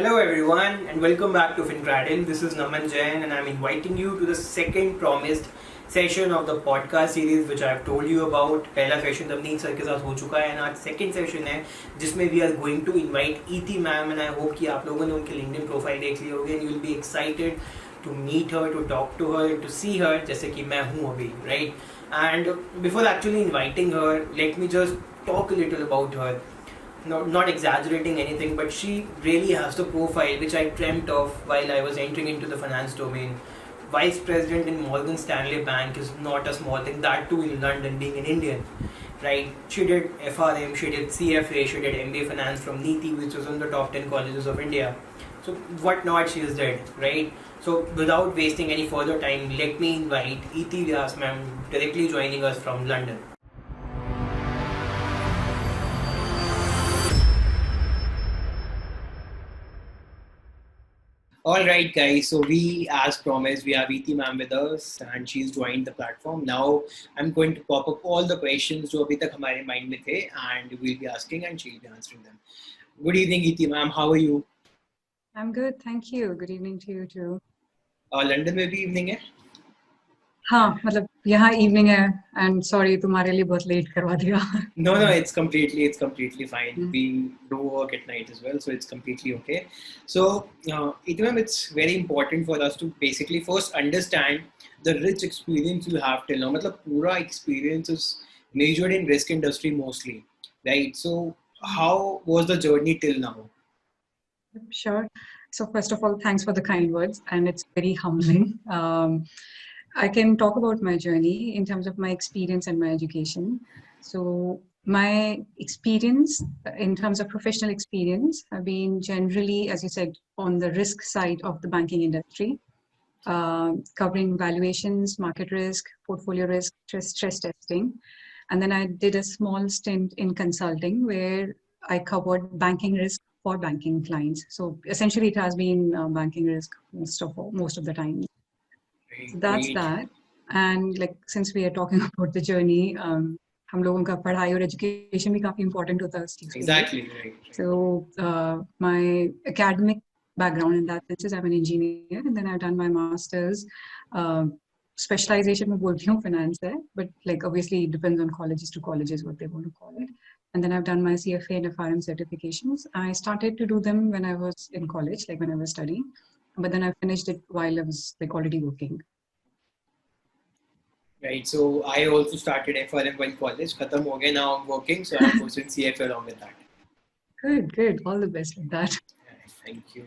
Hello everyone and welcome back to FinCradle. This is Naman Jain and I'm inviting you to the second promised session of the podcast series which I have told you about. पहला session तबनीक sir के साथ हो चुका है and आज second session है जिसमें we are going to invite इति मैम and I hope कि आप लोगों ने उनके LinkedIn प्रोफाइल देख ली होगी and you will be excited to meet her, to talk to her, to see her जैसे कि मैं हूँ अभी, right? And before actually inviting her, let me just talk a little about her. Not exaggerating anything, but she really has the profile which I dreamt of while I was entering into the finance domain. Vice President in Morgan Stanley Bank is not a small thing, that too in London, being an Indian, right? She did FRM, she did CFA, she did MBA Finance from NITI, which was one of the top 10 colleges of India. So what not she is did, right? So without wasting any further time, let me invite Iti Vyas ma'am directly joining us from London. All right, guys. So we, as promised, we have Iti ma'am with us, and she's joined the platform. Now I'm going to pop up all the questions जो अभी तक हमारे mind में थे, and we'll be asking and she'll be answering them. Good evening, Iti ma'am. How are you? I'm good, thank you. Good evening to you too. London में भी evening है? हाँ, मतलब यहाँ evening है, and sorry तुम्हारे लिए बहुत late करवा दिया. No, it's completely fine. We do work at night as well, so it's completely okay. So, Iti ma'am, it's very important for us to basically first understand the rich experience you have till now. मतलब पूरा experience is measured in risk industry mostly, right? So, how was the journey till now? Sure. So first of all, thanks for the kind words, and it's very humbling. I can talk about my journey in terms of my experience and my education. So my experience in terms of professional experience have been generally, as you said, on the risk side of the banking industry, covering valuations, market risk, portfolio risk, stress testing. And then I did a small stint in consulting where I covered banking risk for banking clients. So essentially it has been banking risk most of the time. So that's that. And like since we are talking about the journey, हम लोगों का पढ़ाई और education भी काफी important होता है उस चीज़ के लिए. Exactly, right. So my academic background in that sense is I'm an engineer, and then I've done my master's. Specialization में बोलती हूँ finance है, but like obviously it depends on colleges to colleges what they want to call it. And then I've done my CFA and FRM certifications. I started to do them when I was in college, like when I was studying, but then I finished it while I was like already working. Right. So I also started FRM while college. खत्म हो गया, now I'm working, so I'm pursuing CFA along with that. Good. All the best with that. Thank you.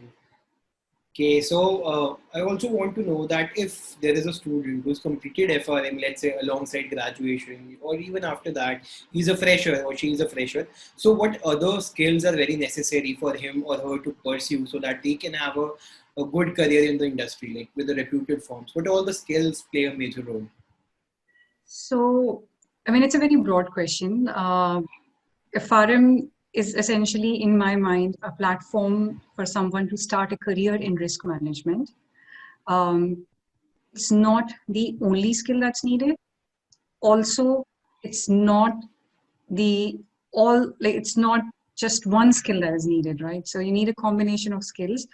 Okay, so I also want to know that if there is a student who's completed FRM, let's say alongside graduation, or even after that, he's a fresher or she is a fresher. So what other skills are very necessary for him or her to pursue so that they can have a good career in the industry, like with the reputed firms? What all the skills play a major role? So, I mean, it's a very broad question. FRM is essentially, in my mind, a platform for someone to start a career in risk management. It's not the only skill that's needed. Also, it's not it's not just one skill that is needed, right? So you need a combination of skills.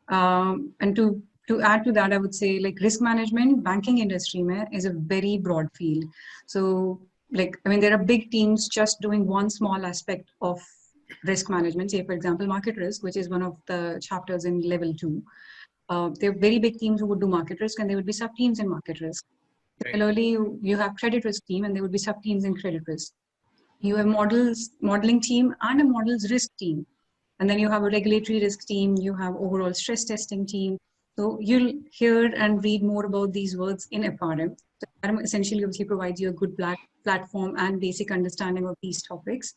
And to add to that, I would say like risk management, banking industry is a very broad field. So like, I mean, there are big teams just doing one small aspect of risk management. Say, for example, market risk, which is one of the chapters in level 2. There are very big teams who would do market risk and there would be sub-teams in market risk. Similarly, you have credit risk team and there would be sub-teams in credit risk. You have modeling team and a models risk team. And then you have a regulatory risk team, you have overall stress testing team. So you'll hear and read more about these words in FRM. So FRM essentially obviously provides you a good platform and basic understanding of these topics.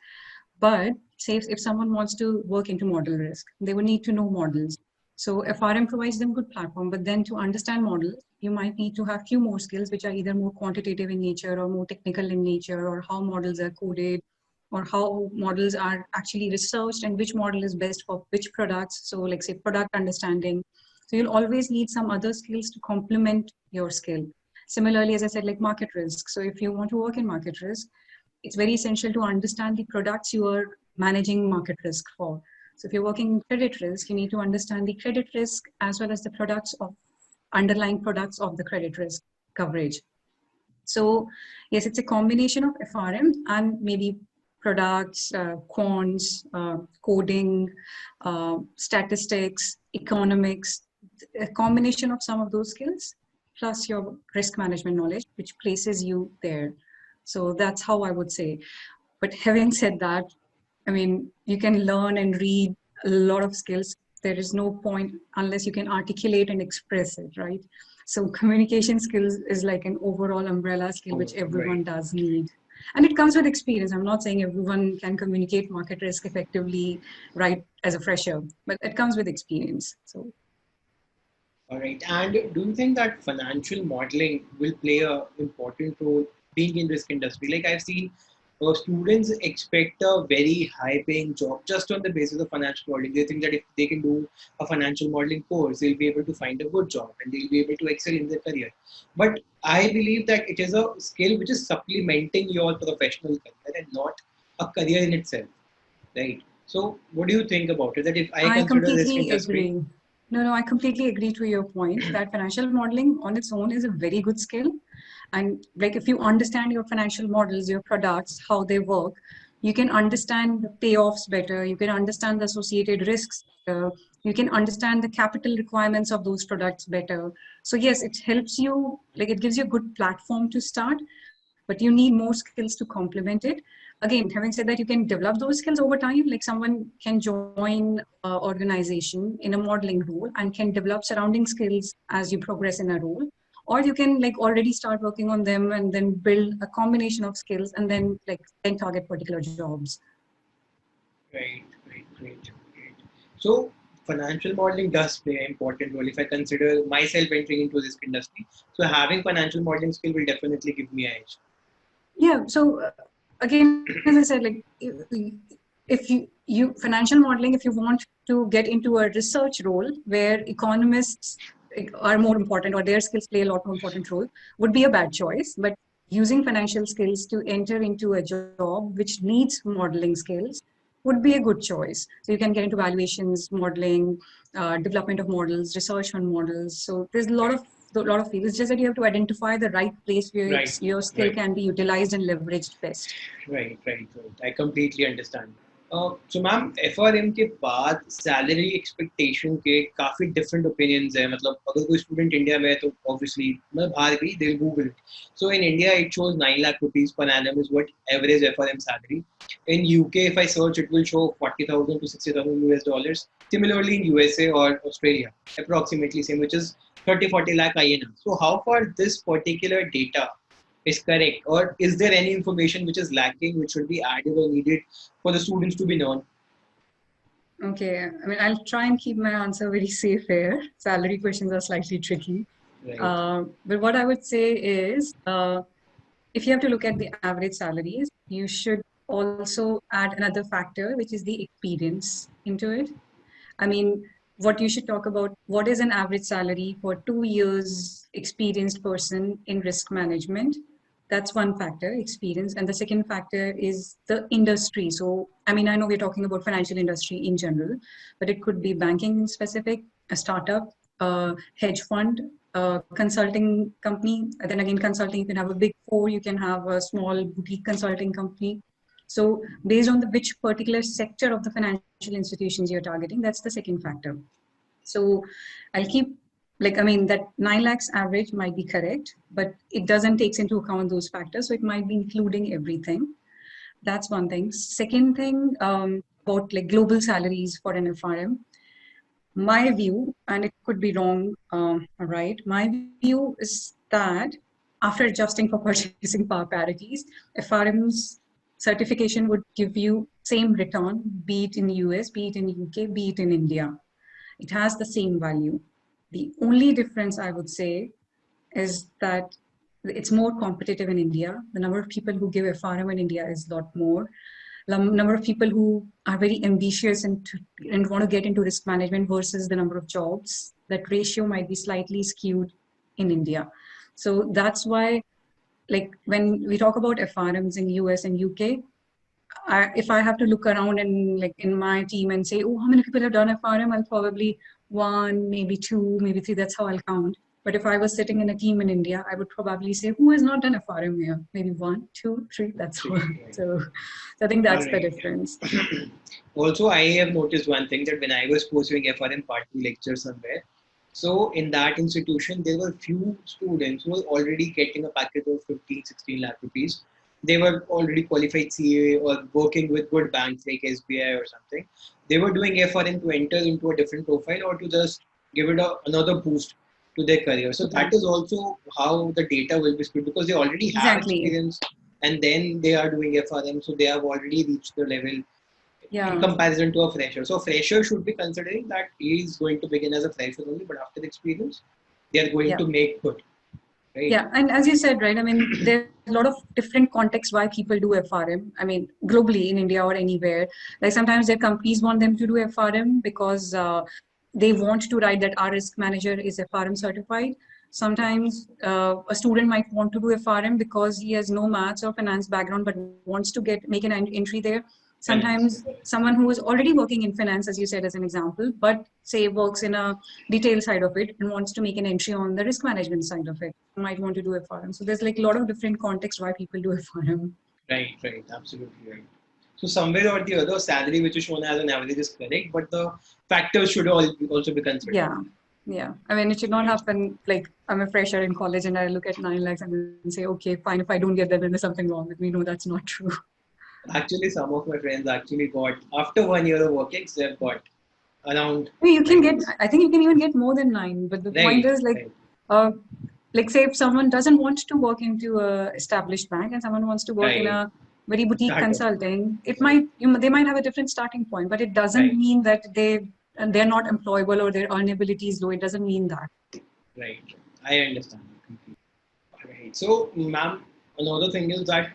But say if someone wants to work into model risk, they would need to know models. So FRM provides them good platform, but then to understand models, you might need to have few more skills, which are either more quantitative in nature or more technical in nature, or how models are coded, or how models are actually researched and which model is best for which products. So like say product understanding. So you'll always need some other skills to complement your skill. Similarly, as I said, like market risk. So if you want to work in market risk, it's very essential to understand the products you are managing market risk for. So if you're working in credit risk, you need to understand the credit risk as well as the underlying products of the credit risk coverage. So yes, it's a combination of FRM and maybe products, quants, coding, statistics, economics, a combination of some of those skills plus your risk management knowledge, which places you there. So that's how I would say. But having said that, I mean, you can learn and read a lot of skills. There is no point unless you can articulate and express it, right? So communication skills is like an overall umbrella skill which everyone does need. And it comes with experience. I'm not saying everyone can communicate market risk effectively, right, as a fresher, but it comes with experience. So. All right. And do you think that financial modeling will play a important role being in risk industry? Like I've seen students expect a very high paying job just on the basis of financial modeling. They think that if they can do a financial modeling course, they'll be able to find a good job and they'll be able to excel in their career. But I believe that it is a skill which is supplementing your professional career and not a career in itself. Right. So what do you think about it? That if I I consider risk completely industry, agree. No, I completely agree to your point that financial modeling on its own is a very good skill. And like if you understand your financial models, your products, how they work, you can understand the payoffs better, you can understand the associated risks better, you can understand the capital requirements of those products better. So yes, it helps you, like it gives you a good platform to start, but you need more skills to complement it. Again, having said that, you can develop those skills over time. Like someone can join an organization in a modeling role and can develop surrounding skills as you progress in a role. Or you can like already start working on them and then build a combination of skills and then target particular jobs. right, great. So financial modeling does play an important role if I consider myself entering into this industry. So having financial modeling skill will definitely give me an edge. Yeah. So again, as I said, like if you financial modeling, if you want to get into a research role where economists are more important or their skills play a lot more important role, would be a bad choice. But using financial skills to enter into a job which needs modeling skills would be a good choice. So you can get into valuations, modeling, development of models, research on models. So there's a lot of fields. It's just that you have to identify the right place where Right, your skill right. can be utilized and leveraged best. Right. I completely understand. So ma'am FRM के बाद salary expectation के काफी different opinions है मतलब अगर कोई student India में है तो ऑब्वियसली मतलब बाहर भी they Google it so in India it shows 9 lakh rupees per annum is what average FRM salary. In UK if I search it will show 40,000 to 60,000 US dollars. Similarly in USA or Australia approximately same which is 30-40 lakh INR. So how far this particular data is correct, or is there any information which is lacking which should be added or needed for the students to be known? Okay, I mean, I'll try and keep my answer very safe here. Salary questions are slightly tricky. Right. But what I would say is, if you have to look at the average salaries, you should also add another factor, which is the experience into it. I mean, what you should talk about, what is an average salary for 2 years experienced person in risk management? That's one factor, experience. And the second factor is the industry. So, I mean, I know we're talking about financial industry in general, but it could be banking in specific, a startup, a hedge fund, a consulting company. And then again, consulting, you can have a big four, you can have a small boutique consulting company. So based on which particular sector of the financial institutions you're targeting, that's the second factor. So I'll keep that 9 lakhs average might be correct, but it doesn't take into account those factors. So it might be including everything. That's one thing. Second thing about like global salaries for an FRM. My view, and it could be wrong, right? My view is that after adjusting for purchasing power parities, FRM's certification would give you same return, be it in US, be it in UK, be it in India. It has the same value. The only difference I would say is that it's more competitive in India. The number of people who give FRM in India is a lot more. The number of people who are very ambitious and want to get into risk management versus the number of jobs, that ratio might be slightly skewed in India. So that's why, like when we talk about FRMs in US and UK, if I have to look around and like in my team and say, oh, how many people have done FRM? I'll probably one, maybe two, maybe three. That's how I'll count. But if I was sitting in a team in India, I would probably say, who has not done FRM here? Maybe one, two, three. That's all. So I think All that's the right. difference. Also, I have noticed one thing that when I was pursuing FRM Part 2 lecture somewhere, so in that institution, there were few students who were already getting a package of 15, 16 lakh rupees. They were already qualified CA or working with good banks like SBI or something. They were doing FRM to enter into a different profile or to just give it another boost to their career. So Yeah, that is also how the data will be split because they already have exactly. experience and then they are doing FRM. So they have already reached the level in Yeah. comparison to a fresher. So fresher should be considering that he is going to begin as a fresher only, but after experience, they are going Yeah. to make good, right? Yeah, and as you said, right, I mean, there's a lot of different contexts why people do FRM. I mean, globally in India or anywhere. Like sometimes their companies want them to do FRM because they want to write that our risk manager is FRM certified. Sometimes a student might want to do FRM because he has no maths or finance background but wants to make an entry there. Finance. Sometimes someone who is already working in finance, as you said, as an example, but say works in a detail side of it and wants to make an entry on the risk management side of it, might want to do FRM. So there's like a lot of different contexts why people do FRM. Right, right, absolutely right. So somewhere or the other, salary which is shown as an average is correct, but the factors should also be considered. Yeah. Yeah. I mean, it should not happen like I'm a fresher in college and I look at 9 lakhs and then say, okay, fine, if I don't get that, then there's something wrong with me. No, that's not true. Actually, some of my friends actually got, after 1 year of working, they've got around You can 9 get, lakhs. I think you can even get more than 9. But the point Right, is right, uh, like say if someone doesn't want to work into a established bank and someone wants to work in right. a very boutique Startup. consulting, it Right, might, they might have a different starting point, but it doesn't right, mean that they're not employable or their earnability is low. It doesn't mean that. right. I understand completely. Right. So, ma'am, another thing is that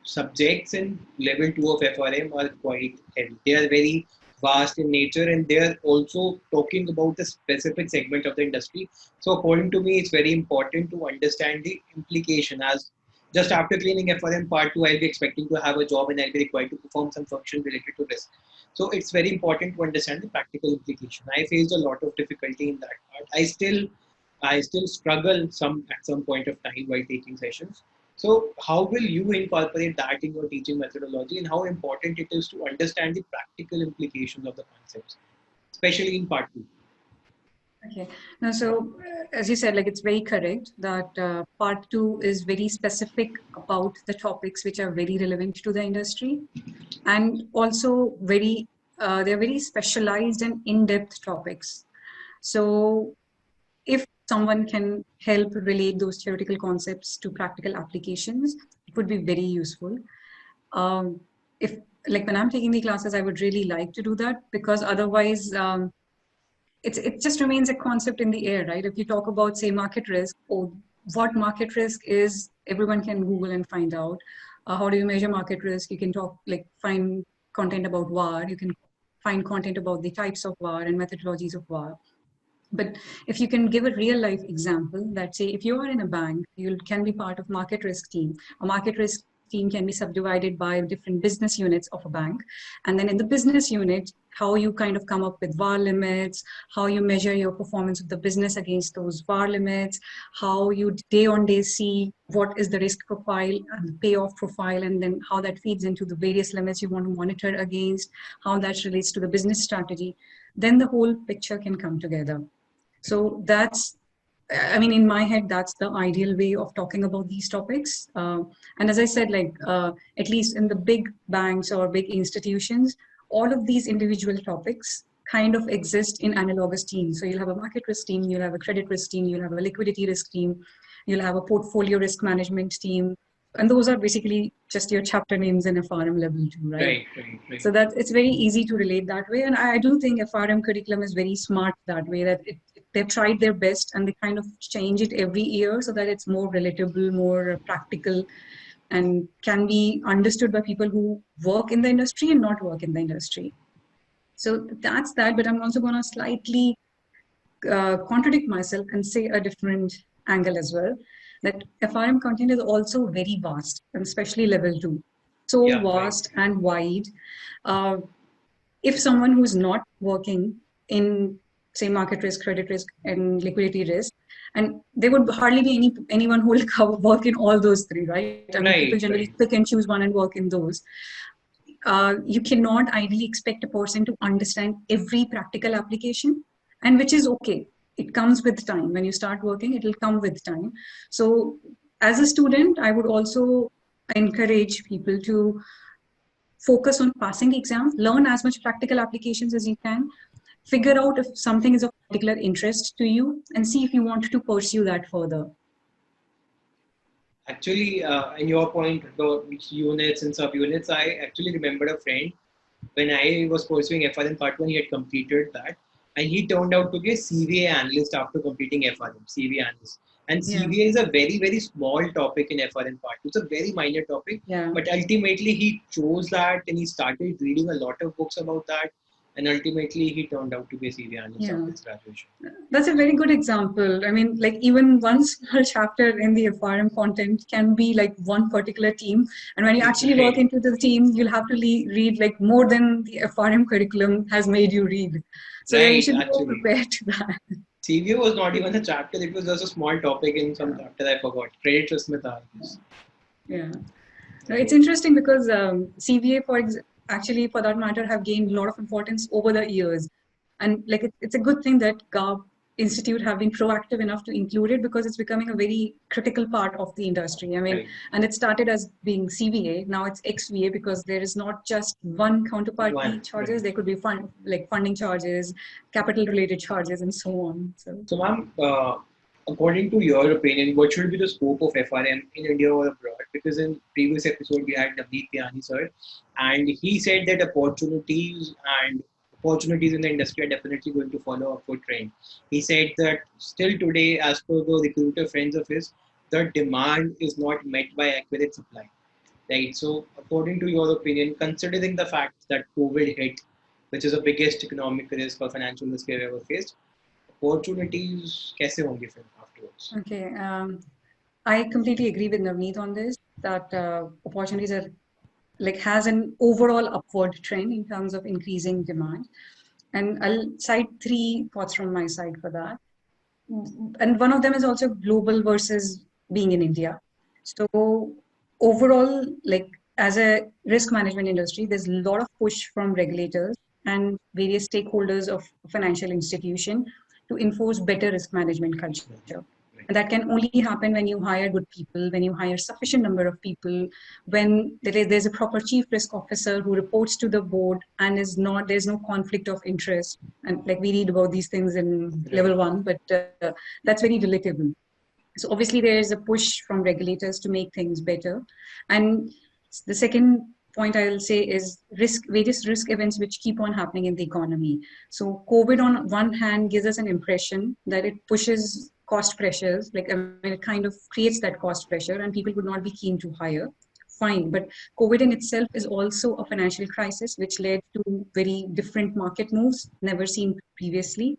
subjects in level 2 of FRM are quite heavy. They are very vast in nature and they are also talking about a specific segment of the industry. So, according to me, it's very important to understand the implication as just after cleaning FRM part 2, I'll be expecting to have a job and I'll be required to perform some function related to risk. So, it's very important to understand the practical implication. I faced a lot of difficulty in that part. I still struggle at some point of time while taking sessions. So, how will you incorporate that in your teaching methodology, and how important it is to understand the practical implications of the concepts, especially in part 2? Okay. Now, so as you said, like it's very correct that part 2 is very specific about the topics which are very relevant to the industry, and also they're very specialized and in-depth topics. So if someone can help relate those theoretical concepts to practical applications, it would be very useful. If like when I'm taking the classes, I would really like to do that because otherwise it just remains a concept in the air, right? If you talk about say market risk, or what market risk is, everyone can Google and find out. How do you measure market risk? You can find content about VAR. You can find content about the types of VAR and methodologies of VAR. But if you can give a real life example that say if you are in a bank, you can be part of market risk team. A market risk team can be subdivided by different business units of a bank. And then in the business unit, how you kind of come up with VAR limits, how you measure your performance of the business against those VAR limits, how you day on day see what is the risk profile and the payoff profile, and then how that feeds into the various limits you want to monitor against, how that relates to the business strategy, then the whole picture can come together. So I mean, in my head, that's the ideal way of talking about these topics. And as I said, at least in the big banks or big institutions, all of these individual topics kind of exist in analogous teams. So you'll have a market risk team, you'll have a credit risk team, you'll have a liquidity risk team, you'll have a portfolio risk management team. And those are basically just your chapter names in FRM level 2, right? Right, right, right. So that it's very easy to relate that way. And I do think FRM curriculum is very smart that way, that they've tried their best and they kind of change it every year so that it's more relatable, more practical, and can be understood by people who work in the industry and not work in the industry. So that's that, but I'm also going to slightly contradict myself and say a different angle as well, that FRM content is also very vast, and especially level 2. so Yeah, right. vast and wide. Uh, if someone who's not working in, say, market risk, credit risk, and liquidity risk, and there would hardly be anyone who will work in all those three, right? I mean, people Right, generally right. pick and choose one and work in those. You cannot ideally expect a person to understand every practical application, and which is okay. It comes with time. When you start working, it will come with time. So, as a student, I would also encourage people to focus on passing the exams, learn as much practical applications as you can, figure out if something is of particular interest to you, and see if you want to pursue that further. Actually, in your point about units and subunits, I actually remember a friend when I was pursuing FRM Part 1, he had completed that. And he turned out to be a CVA analyst after completing FRM, CVA analyst. And Yeah. CVA is a very, very small topic in FRM Part 2. It's a very minor topic. Yeah. But ultimately, he chose that and he started reading a lot of books about that. And ultimately, he turned out to be a CVA analyst Yeah. after his graduation. That's a very good example. I mean, like even one small chapter in the FRM content can be like one particular team. And when you actually work Right. into the team, you'll have to read like more than the FRM curriculum has made you read. So you Right, should be more actually. prepared to that. CVA was not even a chapter, it was just a small topic in some chapter I forgot. Credit risk methodologies. Yeah. Right. It's interesting because CVA, actually, for that matter, have gained a lot of importance over the years. And like it's a good thing that GARB Institute have been proactive enough to include it, because it's becoming a very critical part of the industry. I mean, Right. and it started as being CVA, now it's XVA, because there is not just one counterparty charges, Right. there could be funding charges, capital related charges, and so on. So, ma'am, according to your opinion, what should be the scope of FRM in India or abroad? Because in previous episode we had Navneet Piyani sir, and he said that opportunities in the industry are definitely going to follow upward trend. He said that still today, as per the recruiter friends of his, the demand is not met by accurate supply. Right. So, according to your opinion, considering the fact that COVID hit, which is the biggest economic risk or financial risk we've ever faced, opportunities कैसे होंगे फिर afterwards? Okay. I completely agree with Navneet on this, that opportunities are like has an overall upward trend in terms of increasing demand. And I'll cite three thoughts from my side for that. And one of them is also global versus being in India. So overall, like as a risk management industry, there's a lot of push from regulators and various stakeholders of financial institution to enforce better risk management culture. And that can only happen when you hire good people, when you hire sufficient number of people, when there's a proper chief risk officer who reports to the board and there's no conflict of interest. And like we read about these things in level 1, but that's very relatable. So obviously there is a push from regulators to make things better. And the second point I'll say is various risk events which keep on happening in the economy. So COVID on one hand gives us an impression that it pushes cost pressures, like I mean, it kind of creates that cost pressure and people would not be keen to hire. Fine, but COVID in itself is also a financial crisis which led to very different market moves never seen previously.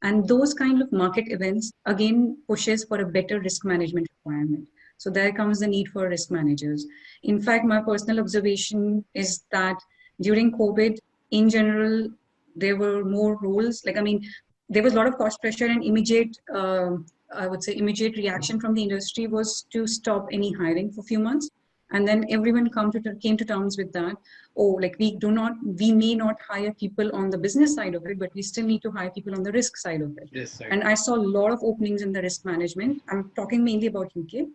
And those kind of market events again pushes for a better risk management requirement. So there comes the need for risk managers. In fact, my personal observation is that during COVID, in general, there were more roles. Like, I mean, there was a lot of cost pressure and I would say immediate reaction from the industry was to stop any hiring for a few months. And then everyone came to terms with that. Oh, like we may not hire people on the business side of it, but we still need to hire people on the risk side of it. Yes, right. And I saw a lot of openings in the risk management. I'm talking mainly about UK,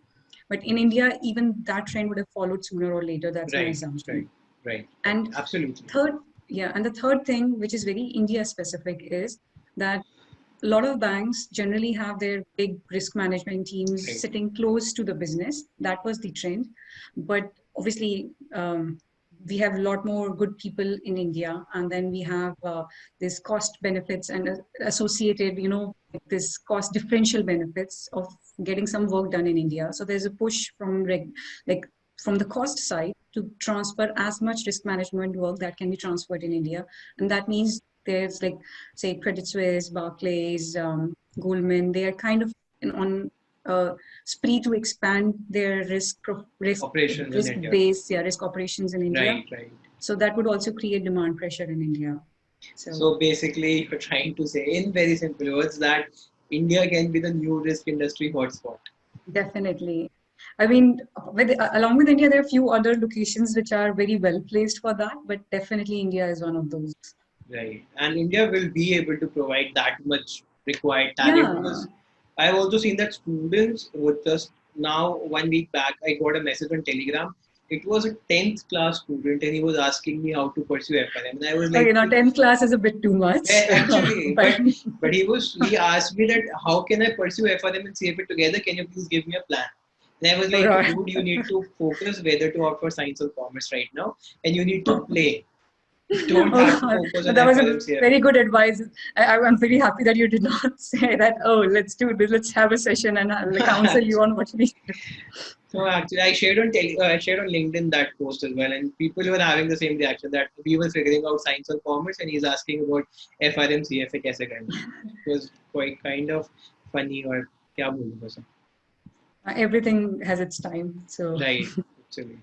but in India, even that trend would have followed sooner or later. That's my assumption. Right. And Absolutely. the third thing, which is very India specific, is that a lot of banks generally have their big risk management teams Right. sitting close to the business. That was the trend. But obviously, we have a lot more good people in India. And then we have this cost benefits and associated, this cost differential benefits of getting some work done in India. So there's a push from the cost side to transfer as much risk management work that can be transferred in India. And that means there's like, say, Credit Suisse, Barclays, Goldman, they are kind of on spree to expand their risk Operations in India. base, risk operations in India. Right. So that would also create demand pressure in India. So basically, you're trying to say, in very simple words, that India can be the new risk industry hotspot. Definitely. I mean, along with India, there are a few other locations which are very well placed for that, but definitely India is one of those. Right. And India will be able to provide that much required talent because I've also seen that students were just now 1 week back, I got a message on Telegram. It was a 10th class student and he was asking me how to pursue FRM. And I was like, 10th class is a bit too much. Actually, but he asked me that how can I pursue FRM and CFA together? Can you please give me a plan? And I was like, dude, you need to focus whether to opt for science or commerce right now, and you need to play. Don't have to focus on that was FRM, very good advice. I'm very happy that you did not say that, let's do this, let's have a session and I'll counsel you on what we do. So actually, I shared on LinkedIn that post as well, and people were having the same reaction that we were figuring out science or commerce, and he's asking about FRM CFA कैसे करना. It was quite kind of funny or क्या बोलूं बस. Everything has its time, so. Right, actually.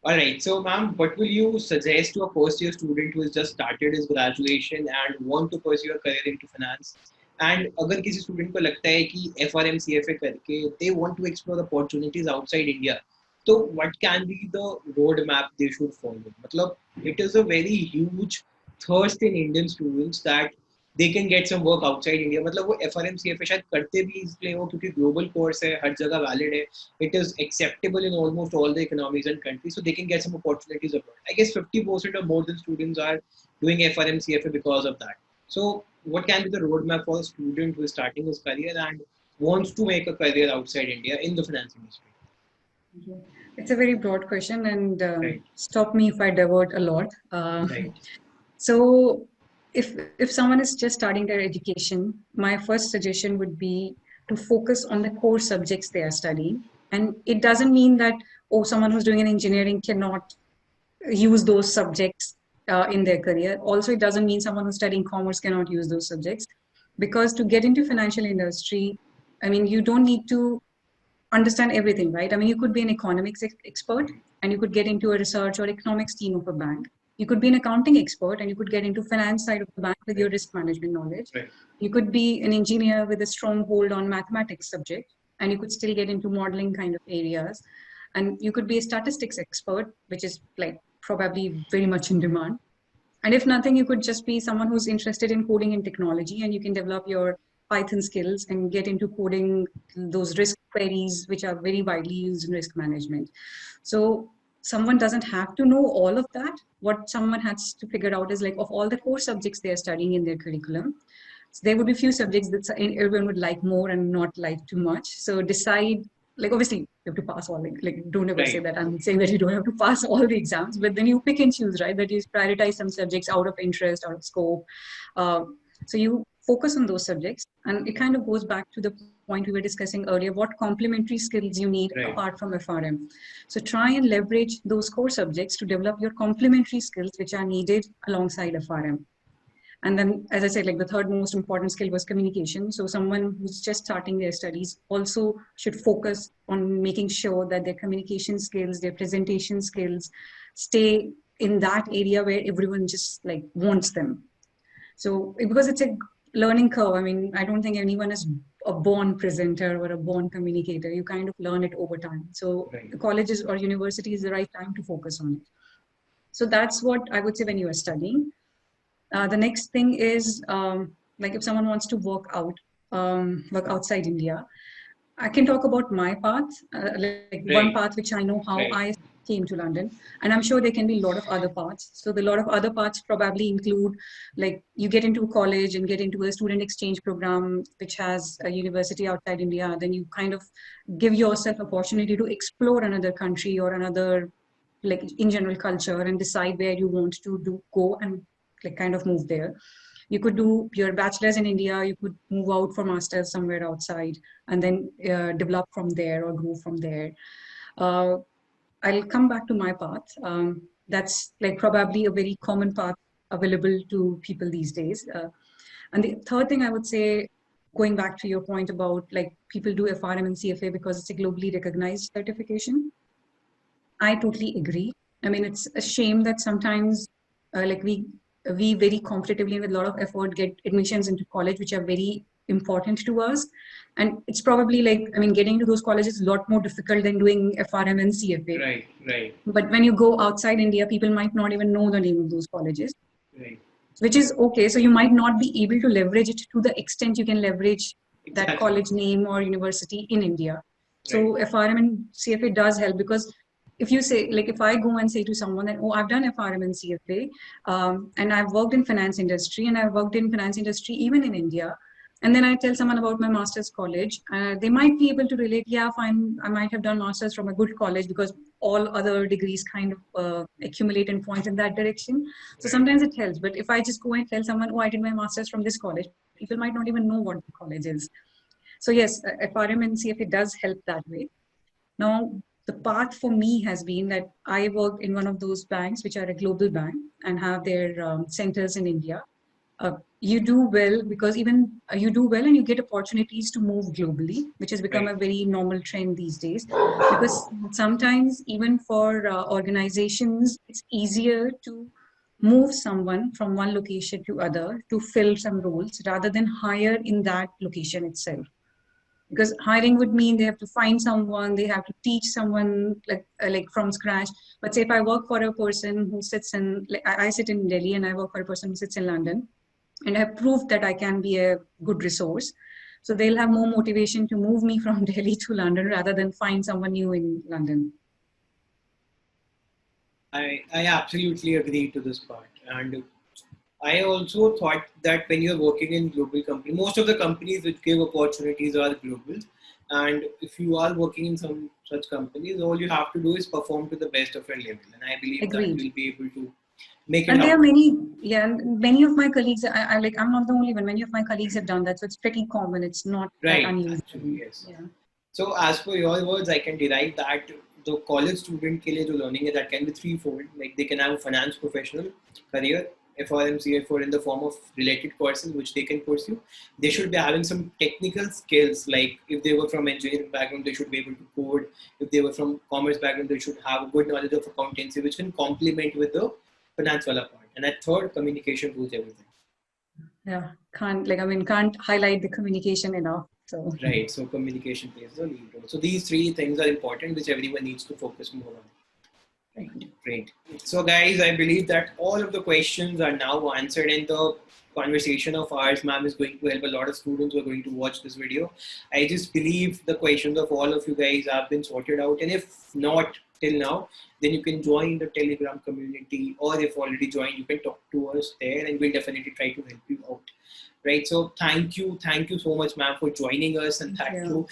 All right, so ma'am, what will you suggest to a first-year student who has just started his graduation and want to pursue a career into finance? And अगर किसी student को लगता है कि FRM CFA करके they want to explore opportunities outside India, so what can be the roadmap they should follow? मतलब it is a very huge thirst in Indian students that they can get some work outside India. मतलब वो FRM CFA शायद करते भी इसलिए हो क्योंकि global course है, हर जगह valid है, it is acceptable in almost all the economies and countries, so they can get some opportunities abroad. I guess 50% or more than students are doing FRM CFA because of that. So what can be the roadmap for a student who is starting his career and wants to make a career outside India in the finance industry? It's a very broad question, and stop me if I divert a lot. So if someone is just starting their education, my first suggestion would be to focus on the core subjects they are studying. And it doesn't mean that, someone who's doing an engineering cannot use those subjects in their career. Also, it doesn't mean someone who's studying commerce cannot use those subjects. Because to get into financial industry, I mean, you don't need to understand everything, right? I mean, you could be an economics expert and you could get into a research or economics team of a bank. You could be an accounting expert and you could get into finance side of the bank with your risk management knowledge. You could be an engineer with a strong hold on mathematics subject and you could still get into modeling kind of areas. And you could be a statistics expert, which is like probably very much in demand. And if nothing, you could just be someone who's interested in coding and technology and you can develop your Python skills and get into coding those risk queries, which are very widely used in risk management. So someone doesn't have to know all of that. What someone has to figure out is like of all the core subjects they're studying in their curriculum, so there would be few subjects that everyone would like more and not like too much. So decide, like obviously you have to pass all, like don't ever say that I'm saying that you don't have to pass all the exams, but then you pick and choose, right? That you prioritize some subjects out of interest, out of scope. So you focus on those subjects, and it kind of goes back to the point we were discussing earlier, what complementary skills you need apart from FRM. So try and leverage those core subjects to develop your complementary skills which are needed alongside FRM. And then, as I said, like the third most important skill was communication. So someone who's just starting their studies also should focus on making sure that their communication skills, their presentation skills stay in that area where everyone just like wants them. So because it's a learning curve, I mean, I don't think anyone is a born presenter or a born communicator. You kind of learn it over time. So colleges or university is the right time to focus on it. So that's what I would say when you are studying. The next thing is like if someone wants to work outside India, I can talk about my path, one path which I know how I came to London, and I'm sure there can be a lot of other paths. So the lot of other paths probably include like you get into college and get into a student exchange program which has a university outside India. Then you kind of give yourself opportunity to explore another country or another like in general culture and decide where you want to go and like kind of move there. You could do your bachelor's in India, you could move out for master's somewhere outside and then develop from there or grow from there. I'll come back to my path. That's like probably a very common path available to people these days. And the third thing I would say going back to your point about like people do FRM and CFA because it's a globally recognized certification, I totally agree. I mean, it's a shame that sometimes like we very competitively and with a lot of effort get admissions into college, which are very important to us. And it's probably like, I mean, getting to those colleges is a lot more difficult than doing FRM and CFA. Right, right, But when you go outside India, people might not even know the name of those colleges, right. which is okay. So you might not be able to leverage it to the extent you can leverage that Exactly. college name or university in India. So Right. FRM and CFA does help, because if you say, like, if I go and say to someone that, oh, I've done FRM and CFA, and I've worked in finance industry, and I've worked in finance industry even in India, and then I tell someone about my master's college, they might be able to relate, yeah, fine, I might have done master's from a good college because all other degrees kind of accumulate and point in that direction. So sometimes it helps. But if I just go and tell someone, oh, I did my master's from this college, people might not even know what the college is. So yes, FRM and CFA does help that way. Now, the path for me has been that I worked in one of those banks, which are a global bank and have their centers in India. You do well because even you do well and you get opportunities to move globally, which has become a very normal trend these days. Because sometimes even for organizations, it's easier to move someone from one location to other to fill some roles rather than hire in that location itself. Because hiring would mean they have to find someone, they have to teach someone like from scratch. But say if I work for a person who sits in, like I sit in Delhi and I work for a person who sits in London, and I have proved that I can be a good resource, so they'll have more motivation to move me from Delhi to London rather than find someone new in London. I absolutely agree to this part. And I also thought that when you're working in global company, most of the companies which give opportunities are global. And if you are working in some such companies, all you have to do is perform to the best of your level. And I believe that Agreed. you'll be able to make it And there are out. many, yeah, and many of my colleagues, I like, I'm not the only one. Many of my colleagues have done that. So it's pretty common. It's not that Right, unusual. actually, yes. Yeah. So as per your words, I can derive that the college student के लिए जो learning है, that can be threefold. Like they can have a finance professional career, FRM, CFA in the form of related courses which they can pursue. They should be having some technical skills. Like if they were from engineering background, they should be able to code. If they were from commerce background, they should have good knowledge of accountancy, which can complement with the finance wala part. And at third, communication rules everything. Yeah. Can't highlight the communication enough. So Right, so communication plays the lead role. So these three things are important, which everyone needs to focus more on. Right, great. So guys, I believe that all of the questions are now answered, and the conversation of ours, ma'am, is going to help a lot of students who are going to watch this video. I just believe the questions of all of you guys have been sorted out, and if not till now, then you can join the Telegram community, or if already joined, you can talk to us there, and we'll definitely try to help you out. Right, so thank you so much, ma'am, for joining us, and that too,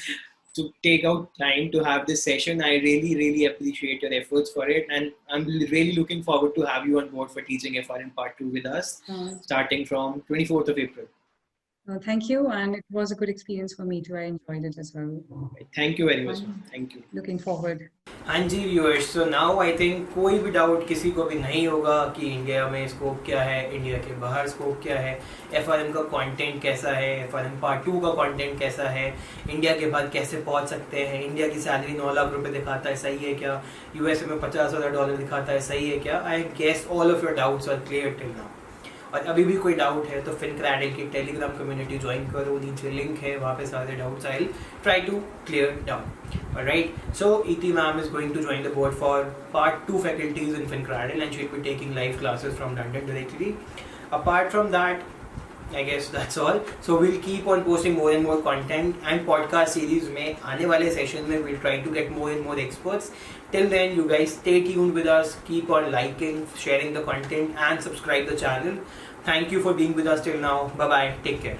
to take out time to have this session. I really appreciate your efforts for it, and I'm really looking forward to have you on board for teaching FRM Part 2 with us, starting from 24th of April. Thank you, and it was a good experience for me too. I enjoyed it as well. Thank you very much. Thank you. Looking forward. हाँ जी viewers, so now I think कोई भी doubt किसी को भी नहीं होगा कि इंडिया में स्कोप क्या है, इंडिया के बाहर स्कोप क्या है, एफआरएम का कंटेंट कैसा है, एफआरएम पार्ट 2 का कंटेंट कैसा है, इंडिया के बाद कैसे पहुंच सकते हैं, इंडिया की सैलरी 9 लाख रुपए दिखाता है, सही है क्या, यूएसए में $50,000 दिखाता है, सही है क्या. I guess all of your doubts are clear till now. और अभी भी कोई डाउट है तो FinCradle की टेलीग्राम कम्युनिटी ज्वाइन करो, नीचे लिंक है, वहाँ पे सारे doubts I try to clear down. Alright, so ET ma'am is going to join the board for Part 2 faculties in FinCradle, and she'll be taking live classes from London directly. Apart from that, I guess that's all. So we'll keep on posting more and more content, and podcast series में आने वाले session में we'll try to get more and more experts. Till then, you guys stay tuned with us. Keep on liking, sharing the content, and subscribe the channel. Thank you for being with us till now. Bye bye. Take care.